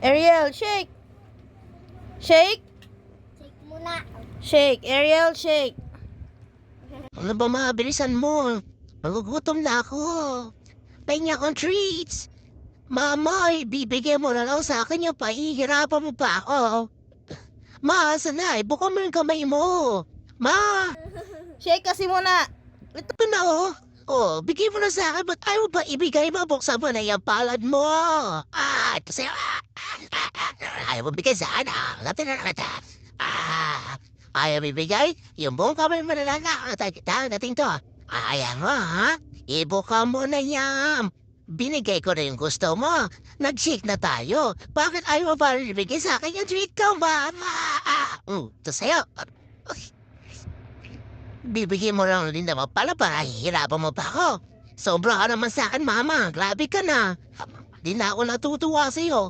Ariel, shake. Shake. Shake muna. Shake. Ariel, shake. Ano ba mabilisan mo? Magugutom na ako. Pahinga akong treats. Mama, ibibigay mo na lang sa akin yung pahihirapan mo pa ako. Ma, sana, ibuka mo yung kamay mo. Ma, Shake kasi muna. ito na oh. Oh, bigay mo na sa akin, ba't ayaw mo ba ibigay mo? Buksan mo na yung palad mo. Ito sa'yo. Ayaw mo bigay sa akin. Lapit na kita. Ayaw bibigay? Yung buong kamay mo na lang. Dating to. Ayaw mo, ha? Ibuka mo na yan. Binigay ko na yung gusto mo. Nag-shake na tayo. Bakit ayaw mo ba ibigay sa akin yung treat ko, mama? Ito sa'yo. Bibigyan mo lang din naman pala para hihirapan mo pa ako. Sobra ka naman sa akin, mama. Grabe ka na. Di na ako natutuwa sa'yo.